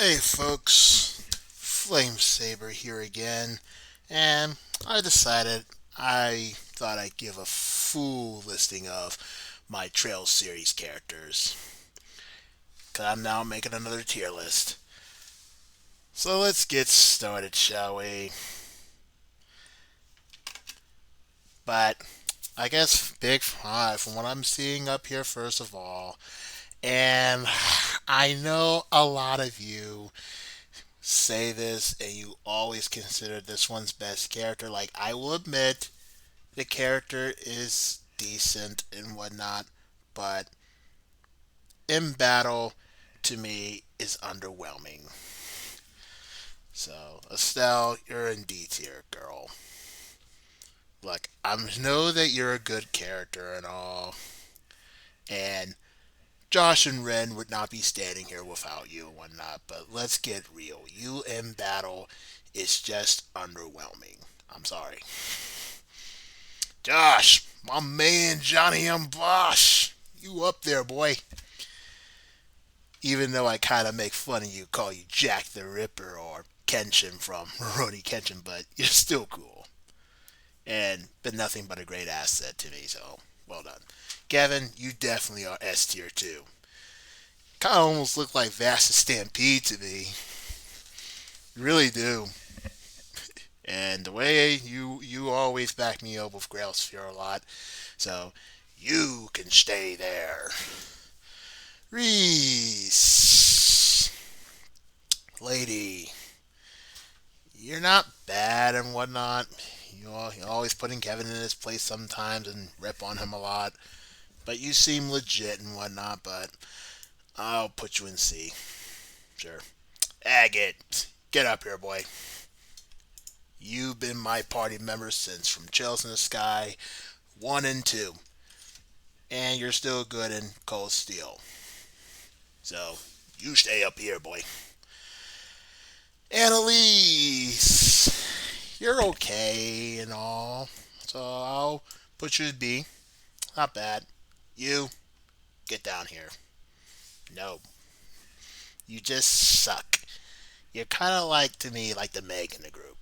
Hey folks, Flamesaber here again, and I thought I'd give a full listing of my Trail series characters, because I'm now making another tier list. So let's get started, shall we? But I guess Big Five, from what I'm seeing up here, first of all, and I know a lot of you say this and you always consider this one's best character. Like, I will admit the character is decent and whatnot, but in battle, to me, is underwhelming. So, Estelle, you're in D tier, girl. Look, I know that you're a good character and all, and Josh and Ren would not be standing here without you and whatnot, but let's get real. You in battle is just underwhelming. I'm sorry. Josh, my man Johnny M. Bosch, you up there, boy. Even though I kind of make fun of you, call you Jack the Ripper or Kenshin from Rurouni Kenshin, but you're still cool. And been nothing but a great asset to me, so well done. Kevin, you definitely are S tier too. Kind of almost look like Vasta Stampede to me. You really do. And the way you always back me up with Grail Sphere a lot, so you can stay there. Reese, lady, you're not bad and whatnot. You're always putting Kevin in his place sometimes and rip on him a lot. But you seem legit and whatnot. But I'll put you in C. Sure. Agate, get up here, boy. You've been my party member since from Chills in the Sky 1 and 2. And you're still good in Cold Steel. So, you stay up here, boy. Annalise, you're okay and all. So I'll put you as B. Not bad. You, get down here. No, you just suck. You're kind of like, to me, like the Meg in the group.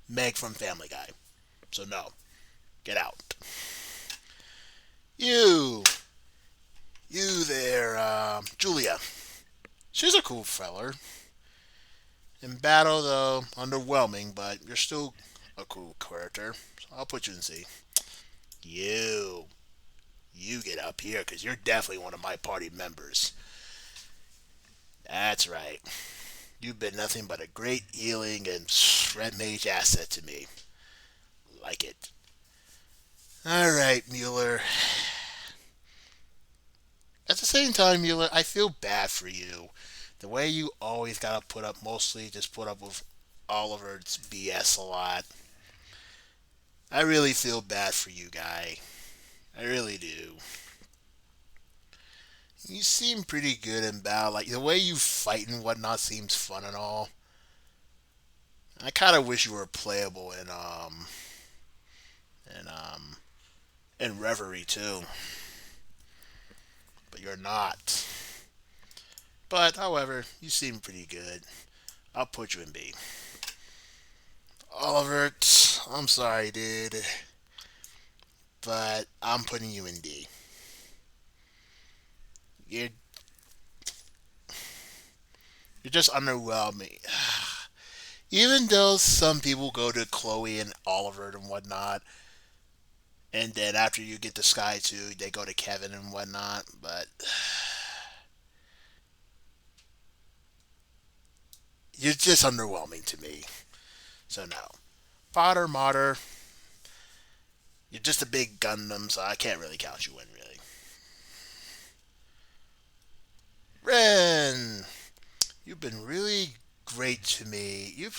Meg from Family Guy. So no, get out. You, you there, Julia. She's a cool feller. In battle, though, underwhelming, but you're still a cool character. So I'll put you in C. You, you get up here, because you're definitely one of my party members. That's right. You've been nothing but a great healing and red mage asset to me. Like it. Alright, Mueller. At the same time, Mueller, I feel bad for you. The way you always gotta put up, mostly just put up with Oliver's BS a lot. I really feel bad for you, guy. I really do. You seem pretty good in battle. Like, the way you fight and whatnot seems fun and all. I kind of wish you were playable in in Reverie too, but you're not. But however, you seem pretty good. I'll put you in B. Oliver, I'm sorry, dude, but I'm putting you in D. You're you're just underwhelming. Even though some people go to Chloe and Oliver and whatnot, and then after you get to Sky 2, they go to Kevin and whatnot, but you're just underwhelming to me. So no. Potter Martyr, you're just a big Gundam, so I can't really count you in, really. Ren, you've been really great to me. You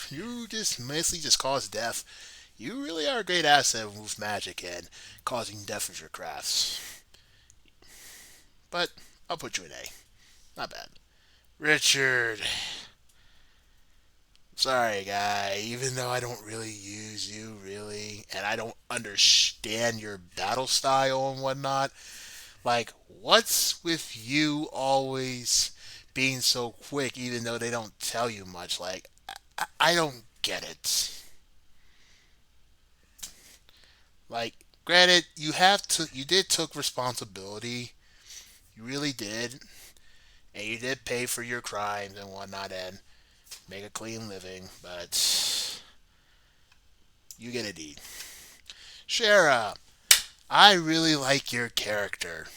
just mostly just cause death. You really are a great asset with magic and causing death with your crafts. But I'll put you in A. Not bad. Richard, sorry, guy. Even though I don't really use you, really, and I don't understand your battle style and whatnot, like, what's with you always being so quick, even though they don't tell you much. Like, I don't get it. Like, granted, you did took responsibility. You really did, and you did pay for your crimes and whatnot, and make a clean living. But you get a D. Shara, I really like your character.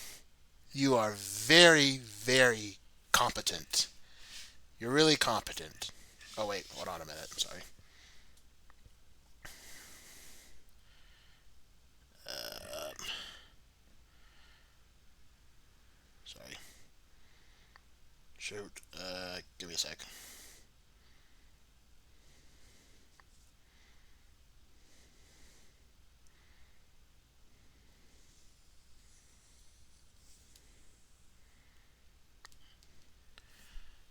You are very, very competent. You're really competent. Oh wait, hold on a minute. Sorry. Uh, Sorry. Shoot. Give me a sec.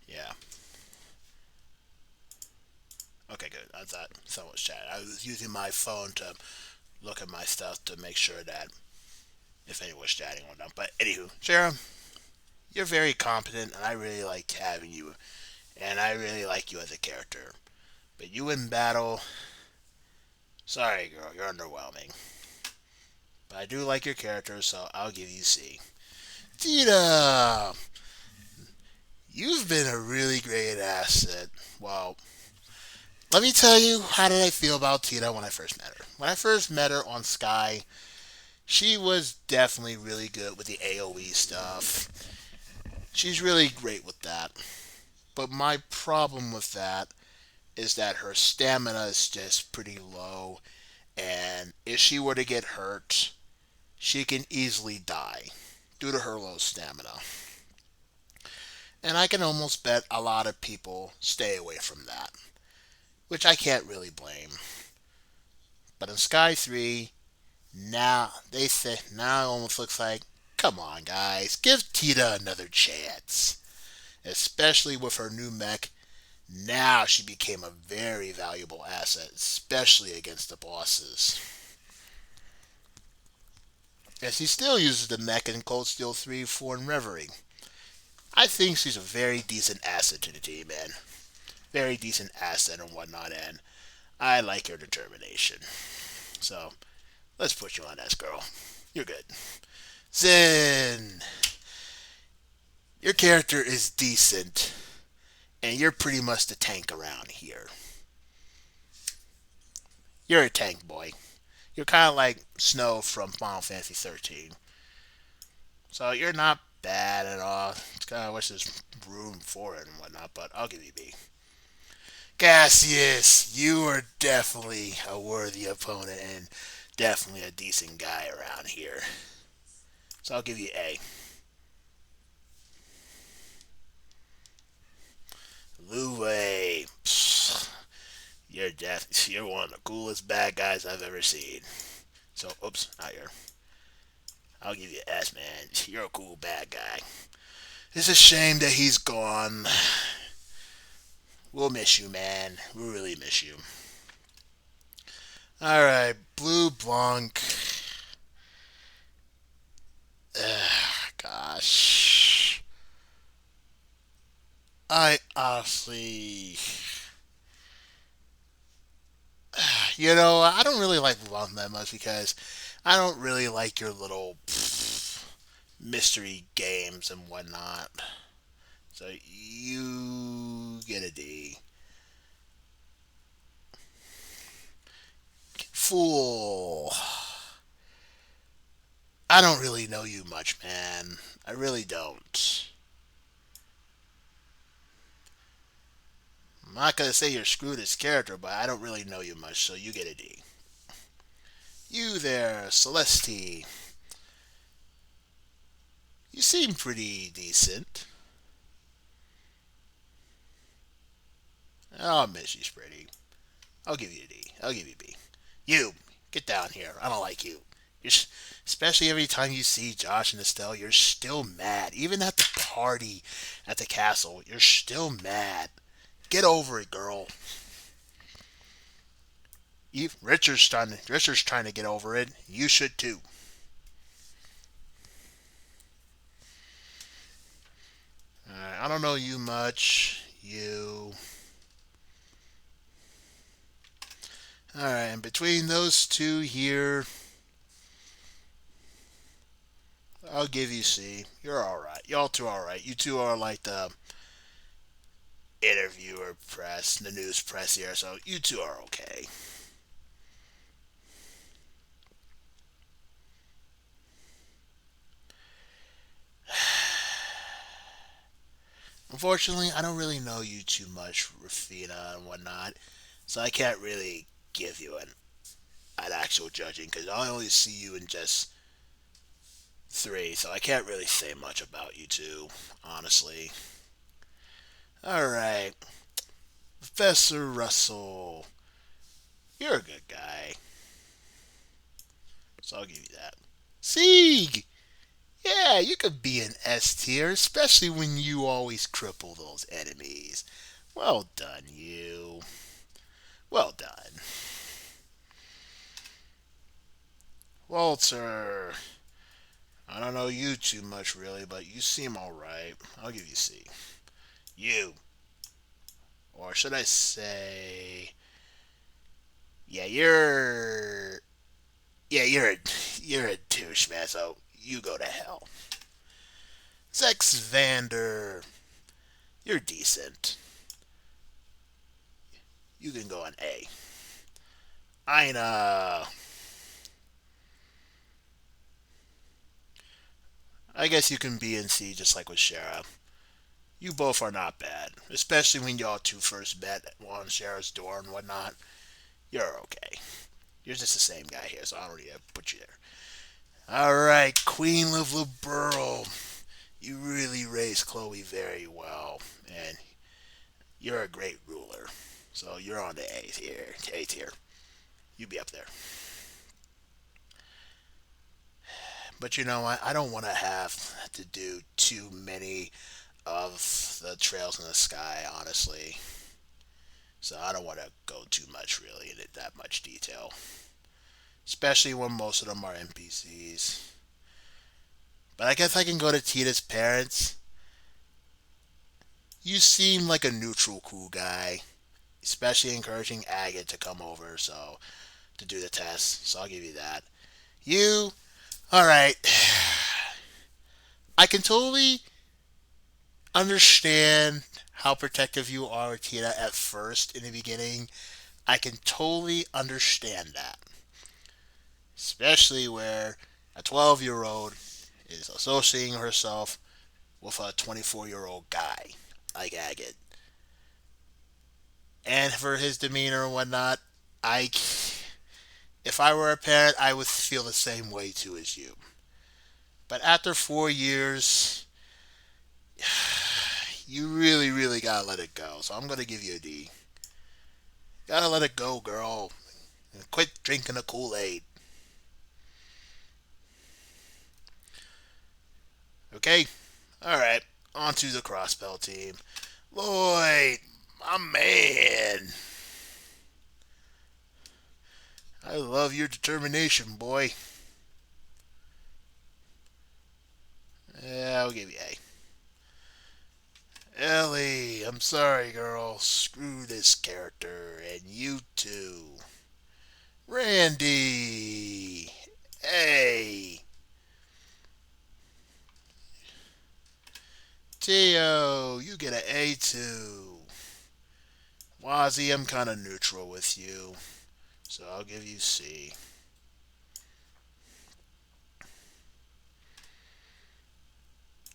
Yeah. Okay, good. I thought someone was chatting. I was using my phone to look at my stuff to make sure that if anyone was chatting or not. But anywho, Sarah, you're very competent, and I really like having you, and I really like you as a character. But you in battle, sorry, girl, you're underwhelming. But I do like your character, so I'll give you C. Tita, you've been a really great asset. Well, let me tell you how did I feel about Tita when I first met her. When I first met her on Sky, she was definitely really good with the AoE stuff. She's really great with that. But my problem with that is that her stamina is just pretty low, and if she were to get hurt, she can easily die due to her low stamina. And I can almost bet a lot of people stay away from that, which I can't really blame. But in Sky 3, now it almost looks like, come on guys, give Tita another chance. Especially with her new mech, now she became a very valuable asset, especially against the bosses. And she still uses the mech in Cold Steel 3, 4, and Reverie. I think she's a very decent asset to the team, man. Very decent asset and whatnot, and I like her determination. So, let's put you on S, girl. You're good. Zen, your character is decent, and you're pretty much the tank around here. You're a tank boy. You're kind of like Snow from Final Fantasy 13. So you're not bad at all. It's kind of wish there's room for it and whatnot, but I'll give you B. Cassius, you are definitely a worthy opponent and definitely a decent guy around here. So I'll give you A. Luwe, you're one of the coolest bad guys I've ever seen. So, oops, not here. I'll give you S, man. You're a cool bad guy. It's a shame that he's gone. We'll miss you, man. We'll really miss you. Alright, Blue Blanc. Gosh. I honestly. I don't really like Blanc that much because I don't really like your little mystery games and whatnot. So you get a D. Fool. I don't really know you much, man. I really don't. I'm not gonna say you're screwed as character, but I don't really know you much, so you get a D. You there, Celeste. You seem pretty decent. I'll admit she's pretty. I'll give you a D. I'll give you a B. You, get down here. I don't like you. You're, especially every time you see Josh and Estelle, you're still mad. Even at the party at the castle, you're still mad. Get over it, girl. Richard's trying to get over it. You should too. I don't don't know you much. You. Alright, and between those two here, I'll give you C. You're alright. Y'all two are alright. You two are like the interviewer press, the news press here, so you two are okay. Unfortunately, I don't really know you too much, Rafina and whatnot, so I can't really give you an actual judging because I only see you in just three, so I can't really say much about you two, honestly. Alright, Professor Russell, you're a good guy, so I'll give you that. Sieg! Yeah, you could be an S tier, especially when you always cripple those enemies. Well done, you. Well done. Walter, I don't know you too much really, but you seem alright. I'll give you C. You. Or should I say, yeah, you're a douche, man. So you go to hell. Sex Vander, you're decent. You can go on A. Ina, I guess you can B and C just like with Shara. You both are not bad, especially when y'all two first met on Shara's door and whatnot. You're okay. You're just the same guy here, so I don't need to put you there. All right, Queen of Liberl. You really raised Chloe very well, and you're a great ruler. So you're on the A tier. A tier. You be up there. But you know what? I don't want to have to do too many of the trails in the sky, honestly. So I don't want to go too much really into that much detail, especially when most of them are NPCs. But I guess I can go to Tita's parents. You seem like a neutral, cool guy, especially encouraging Agate to come over so to do the test. So I'll give you that. You, all right. I can totally understand how protective you are with Tina at first in the beginning. I can totally understand that, especially where a 12-year-old is associating herself with a 24-year-old guy like Agate. And for his demeanor and whatnot, I, if I were a parent, I would feel the same way too as you. But after 4 years, you really, really gotta let it go. So I'm gonna give you a D. Gotta let it go, girl. And quit drinking the Kool Aid. Okay? Alright. On to the Crossbell team. Lloyd, my man. I love your determination, boy. Yeah, I'll give you A. Ellie, I'm sorry, girl. Screw this character, and you too. Randy, A. Tio, you get an A too. Wazzy, I'm kind of neutral with you, so I'll give you C.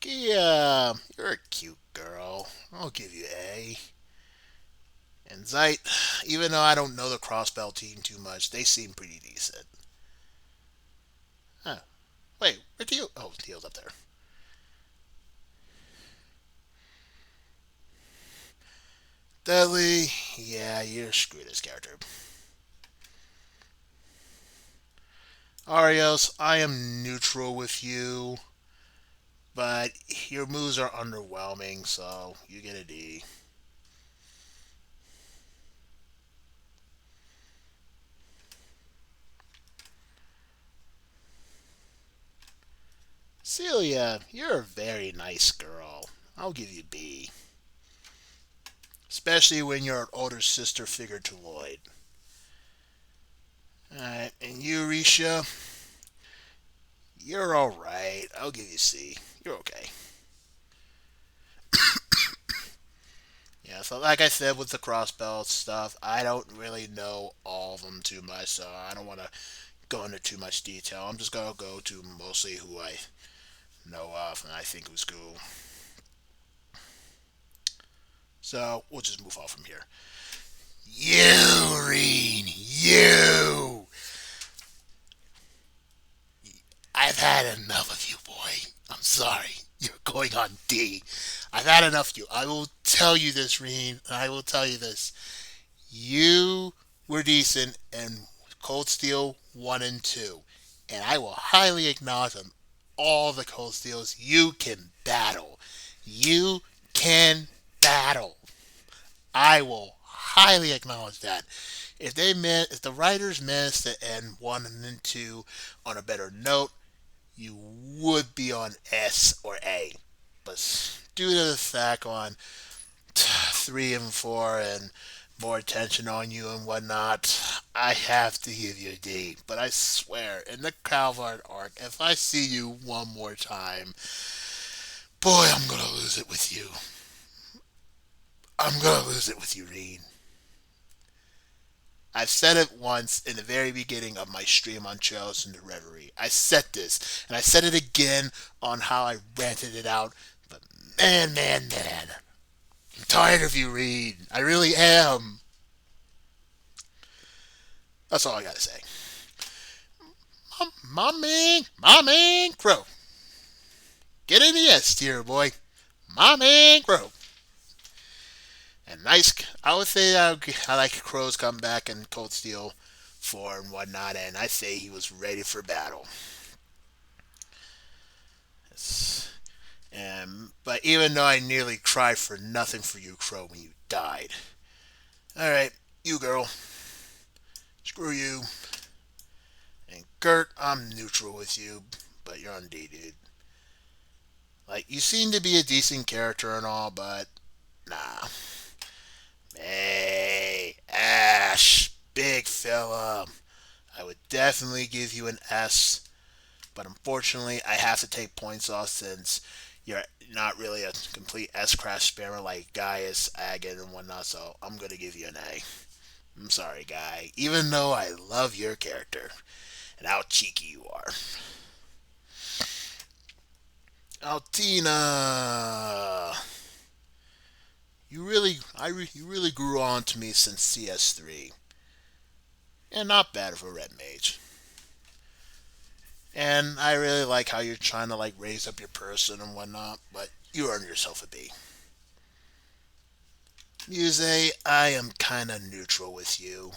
Kia, you're a cute girl. I'll give you A. And Zeit, even though I don't know the Crossbell team too much, they seem pretty decent. Huh. Wait, where Tio? Oh, Tio's up there. Dudley, yeah, you're screwed as character. Arios, I am neutral with you, but your moves are underwhelming, so you get a D. Celia, you're a very nice girl. I'll give you B. Especially when you're an older sister figure to Lloyd. Alright, and you, Risha, you're alright. I'll give you C. You're okay. Yeah, so like I said with the crossbelt stuff, I don't really know all of them too much, so I don't want to go into too much detail. I'm just gonna go to mostly who I know of and I think was cool. So we'll just move on from here. You, Reen, you. I've had enough of you, boy. I'm sorry. You're going on D. I've had enough of you. I will tell you this, Reen. I will tell you this. You were decent in Cold Steel 1 and 2. And I will highly acknowledge on all the Cold Steels you can battle. You can battle. I will highly acknowledge that. If the writers managed to end 1 and 2 on a better note, you would be on S or A. But due to the fact on 3 and 4 and more attention on you and whatnot, I have to give you a D. But I swear, in the Calvard arc, if I see you one more time, boy, I'm gonna lose it with you. I'm gonna lose it with you, Reen. I've said it once in the very beginning of my stream on Trails into Reverie. I said this, and I said it again on how I ranted it out. But man, man, man, I'm tired of you, Reed. I really am. That's all I gotta say. My man, Crow. Get in the S tier, boy. My man, Crow. And nice, I would say I like Crow's comeback and Cold Steel 4 and whatnot, and I say he was ready for battle. But even though I nearly cried for nothing for you, Crow, when you died. Alright, you girl. Screw you. And Gert, I'm neutral with you, but you're on D, dude. Like, you seem to be a decent character and all, but nah. Hey, Ash, big fella. I would definitely give you an S, but unfortunately, I have to take points off since you're not really a complete S crash spammer like Gaius, Agate, and whatnot. So I'm gonna give you an A. I'm sorry, guy. Even though I love your character and how cheeky you are. Altina, you really grew on to me since CS3, and not bad for a red mage. And I really like how you're trying to like raise up your person and whatnot, but you earn yourself a B. Muse, I am kinda neutral with you.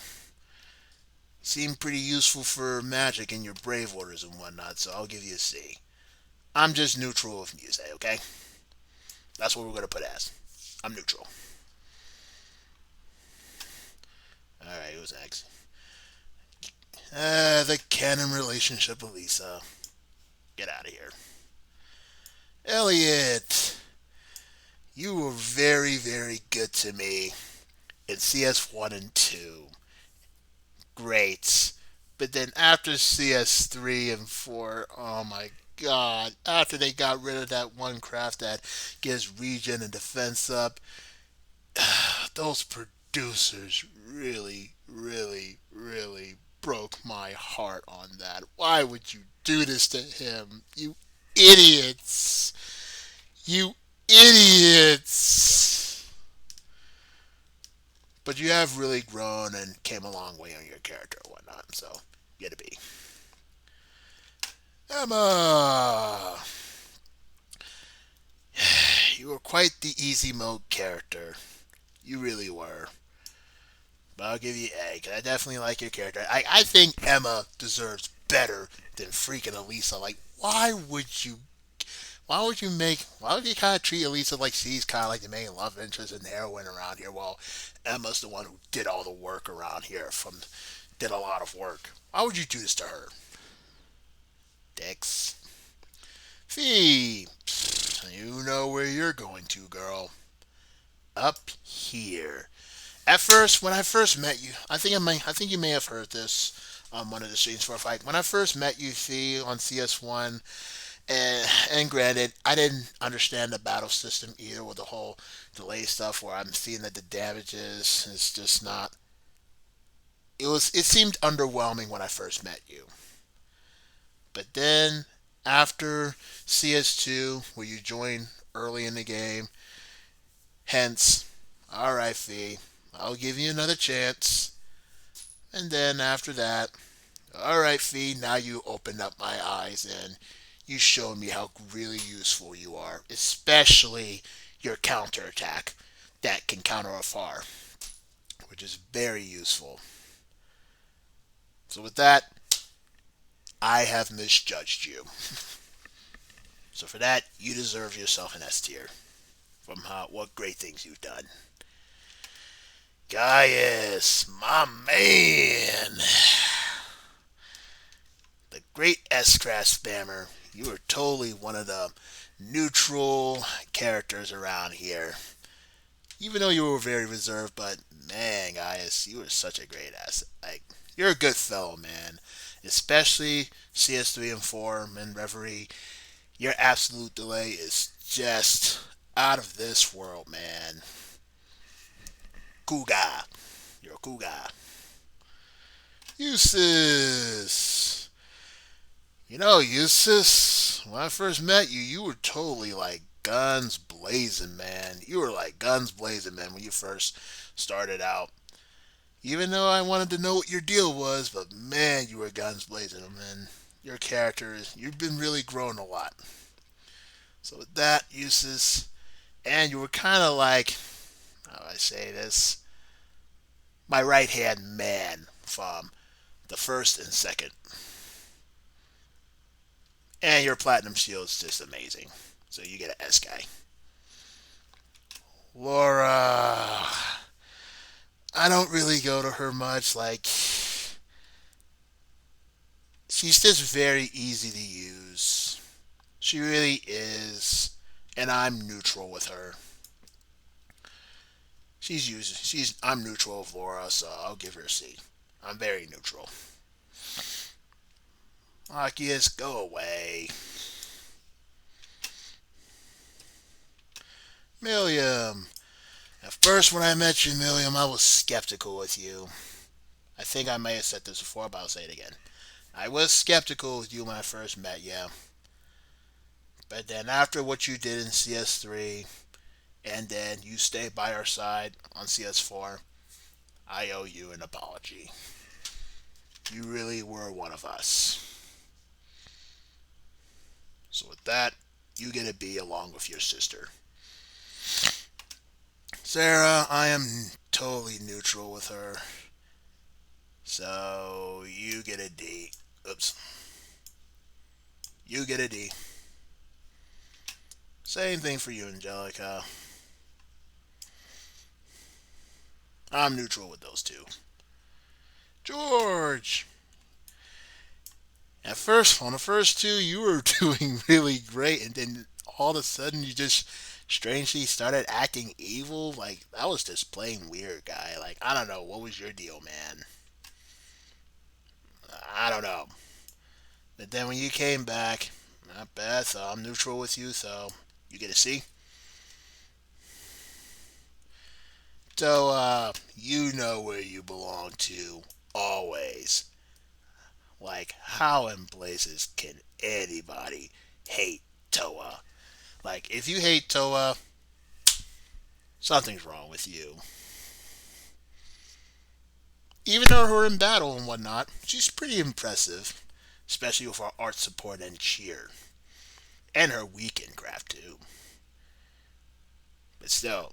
Seem pretty useful for magic in your brave orders and whatnot, so I'll give you a C. I'm just neutral with Muse, okay? That's what we're gonna put as. I'm neutral. Alright, who's next? The canon relationship with Lisa. Get out of here. Elliot, you were very, very good to me in CS1 and 2. Great. But then after CS3 and 4, oh my god. After they got rid of that one craft that gives regen and defense up, those producers really, really, really broke my heart on that. Why would you do this to him? You idiots! You idiots! But you have really grown and came a long way on your character and whatnot, so get a B. Emma! You were quite the easy mode character. You really were. But I'll give you A, because I definitely like your character. I think Emma deserves better than freaking Elisa. Like, why would you kind of treat Elisa like she's kind of like the main love interest and heroine around here, while Emma's the one who did all the work around here, did a lot of work. Why would you do this to her? Dicks. Fee, you know know where you're going to, girl. Up here. At first, when I first met you, I think you may have heard this on one of the streams for a fight. When I first met you, Fee, on CS1, and granted, I didn't understand the battle system either with the whole delay stuff where I'm seeing that the damages is just not. It seemed underwhelming when I first met you, but then after CS2, where you join early in the game, hence, all right, Fee, I'll give you another chance. And then after that, all right, Fee, now you opened up my eyes and you showed me how really useful you are, especially your counterattack that can counter afar, which is very useful. So with that, I have misjudged you. So for that, you deserve yourself an S tier from what great things you've done. Gaius, my man. The great S-Craft spammer. You are totally one of the neutral characters around here. Even though you were very reserved, but man, Gaius, you were such a great asset. Like, you're a good fellow, man. Especially CS3 and 4, and Reverie. Your absolute delay is just out of this world, man. Cool guy. You're a cool guy. Usis. Usis, when I first met you, you were totally like guns blazing, man. You were like guns blazing, man, when you first started out. Even though I wanted to know what your deal was, but man, you were guns blazing, man. Your character, you've been really growing a lot. So with that, Usis, and you were kind of like, how do I say this? My right hand man from the first and second. And your platinum shield's just amazing. So you get an S guy. Laura. I don't really go to her much. Like, she's just very easy to use. She really is. And I'm neutral with her. I'm neutral with Laura, so I'll give her a C. I'm very neutral. Arceus, go away. Milliam. At first, when I met you, Milliam, I was skeptical with you. I think I may have said this before, but I'll say it again. I was skeptical with you when I first met you. But then after what you did in CS3, and then you stayed by our side on CS4, I owe you an apology. You really were one of us. So with that, you get a B along with your sister. Sarah, I am totally neutral with her. So you get a D. Oops. You get a D. Same thing for you, Angelica. I'm neutral with those two. George. At first, on the first two, you were doing really great, and then all of a sudden, you just strangely started acting evil. Like, that was just plain weird, guy. Like, I don't know. What was your deal, man? I don't know. But then when you came back, not bad. So I'm neutral with you. So you get a C. So, you know where you belong to. Always. Like, how in blazes can anybody hate Toa? Like, if you hate Toa, something's wrong with you. Even though we're in battle and whatnot, she's pretty impressive. Especially with her art support and cheer. And her weekend craft, too. But still,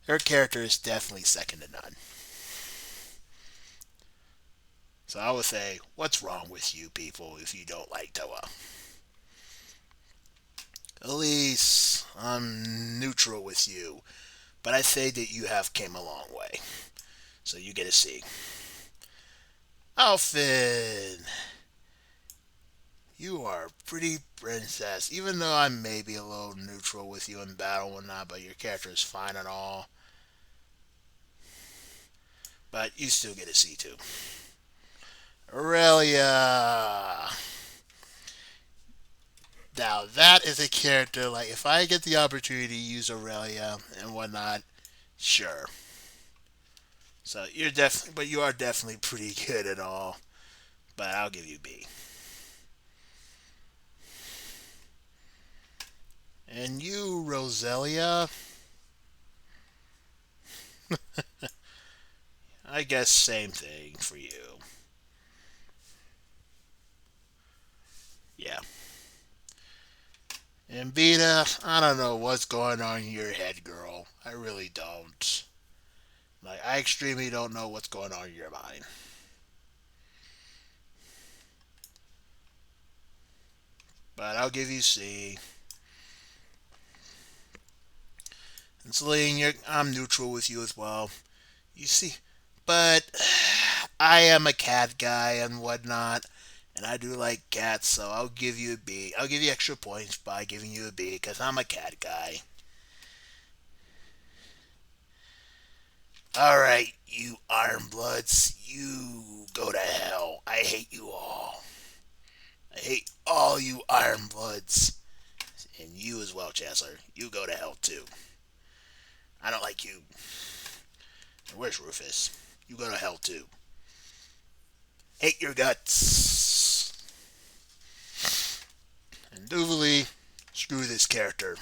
her character is definitely second to none. So I would say, what's wrong with you people if you don't like Toa? Elise, I'm neutral with you, but I say that you have came a long way. So you get a C. Alfin, You are a pretty princess. Even though I may be a little neutral with you in battle and whatnot, but your character is fine and all. But you still get a C2. Aurelia. Now that is a character like if I get the opportunity to use Aurelia and whatnot, sure. So you're definitely, but you are definitely pretty good at all. But I'll give you B. And you, Roselia, I guess same thing for you. Yeah. And Beta, I don't know what's going on in your head, girl. I really don't. Like, I extremely don't know what's going on in your mind. But I'll give you C. And Celine, I'm neutral with you as well. You see, but I am a cat guy and whatnot, and I do like cats, so I'll give you a B. I'll give you extra points by giving you a B because I'm a cat guy. All right, you Ironbloods, you go to hell. I hate you all. I hate all you Ironbloods, and you as well, Chancellor. You go to hell too. I don't like you. Where's Rufus? You go to hell too. Hate your guts. And Duvalie, screw this character.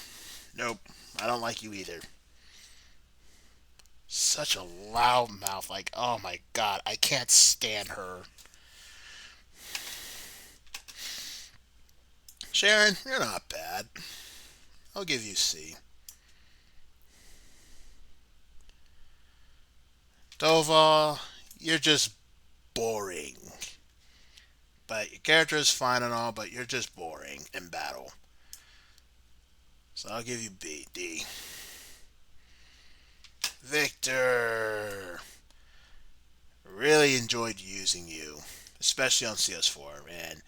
Nope, I don't like you either. Such a loud mouth. Like, oh my god, I can't stand her. Sharon, you're not bad. I'll give you C. Dova, you're just boring. But your character is fine and all, but you're just boring in battle. So I'll give you B. D. Victor. Really enjoyed using you, especially on CS4, man.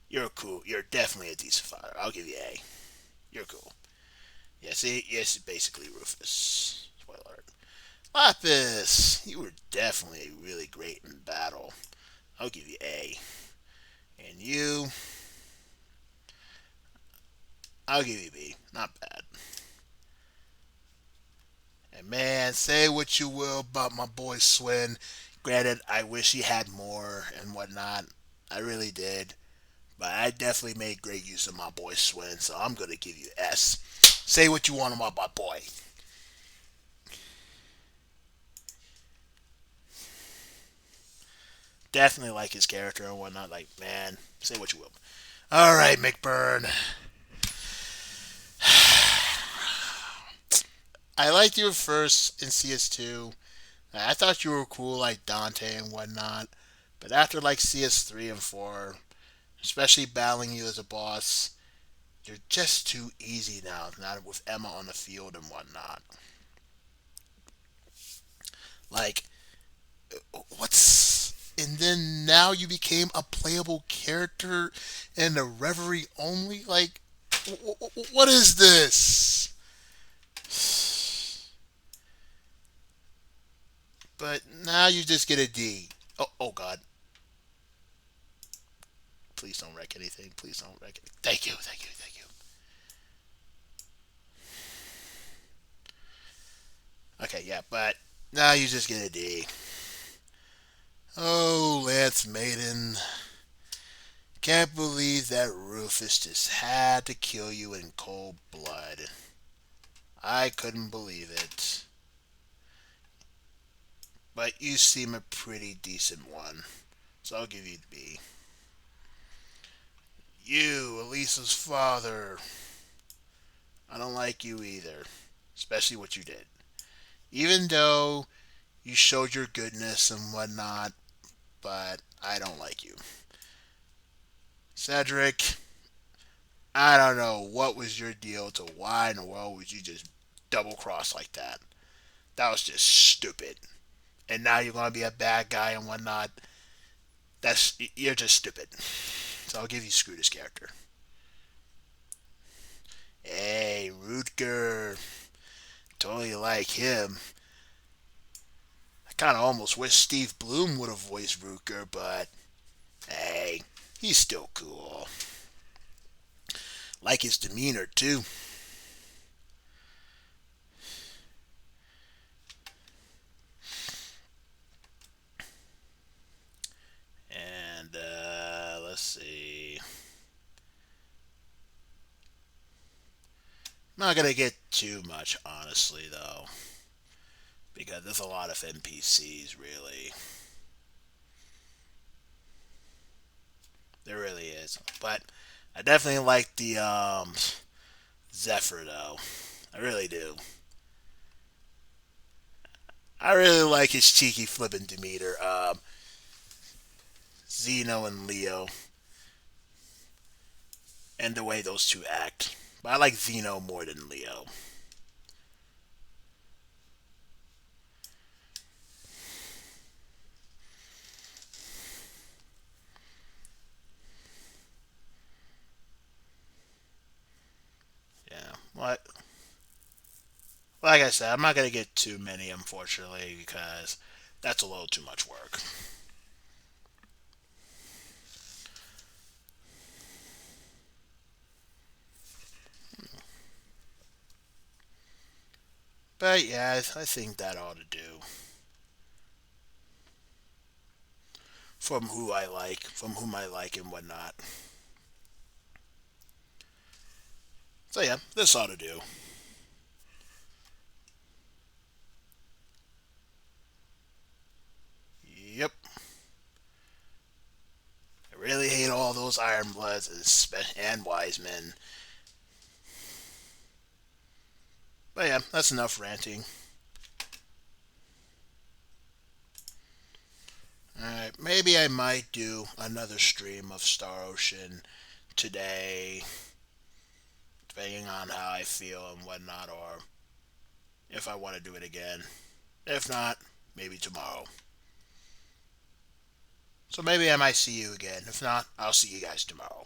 You're cool. You're definitely a decent fighter. I'll give you A. You're cool. Yeah, see, yes, basically Rufus. Spoiler alert. Lapis, you were definitely really great in battle. I'll give you A. And you, I'll give you B. Not bad. And man, say what you will about my boy Swin. Granted, I wish he had more and whatnot. I really did. But I definitely made great use of my boy Swin, so I'm gonna give you S. Say what you want about my boy. Definitely like his character and whatnot. Like, man, say what you will. All right, McBurn. I liked you first in CS2. I thought you were cool like Dante and whatnot. But after like CS3 and 4, especially battling you as a boss, you're just too easy now. Not with Emma on the field and whatnot. Like, what's. And then now you became a playable character in the Reverie only? Like, what is this? But now you just get a D. Oh God. Please don't wreck anything. Please don't wreck it. Thank you, thank you, thank you. Okay, yeah, but now you just get a D. Oh, Lance Maiden. Can't believe that Rufus just had to kill you in cold blood. I couldn't believe it. But you seem a pretty decent one. So I'll give you B. You, Elisa's father. I don't like you either. Especially what you did. Even though you showed your goodness and whatnot, but I don't like you. Cedric, I don't know what was your deal to why in the world would you just double cross like that? That was just stupid. And now you're gonna be a bad guy and whatnot. You're just stupid. So I'll give you screw this character. Hey, Rutger. Totally like him. I kind of almost wish Steve Bloom would have voiced Rutger, but hey, he's still cool. Like his demeanor, too. And, let's see. Not gonna get too much, honestly, though. Because there's a lot of NPCs, really. There really is. But I definitely like the Zephyr, though. I really do. I really like his cheeky flippin' demeanor. Zeno and Leo, and the way those two act. But I like Zeno more than Leo. Yeah. What? Like I said, I'm not gonna get too many, unfortunately, because that's a little too much work. But yeah, I think that ought to do. From whom I like and whatnot. So yeah, this ought to do. Yep. I really hate all those Iron Bloods and Wise Men. But yeah, that's enough ranting. Alright, maybe I might do another stream of Star Ocean today, depending on how I feel and whatnot, or if I want to do it again. If not, maybe tomorrow. So maybe I might see you again. If not, I'll see you guys tomorrow.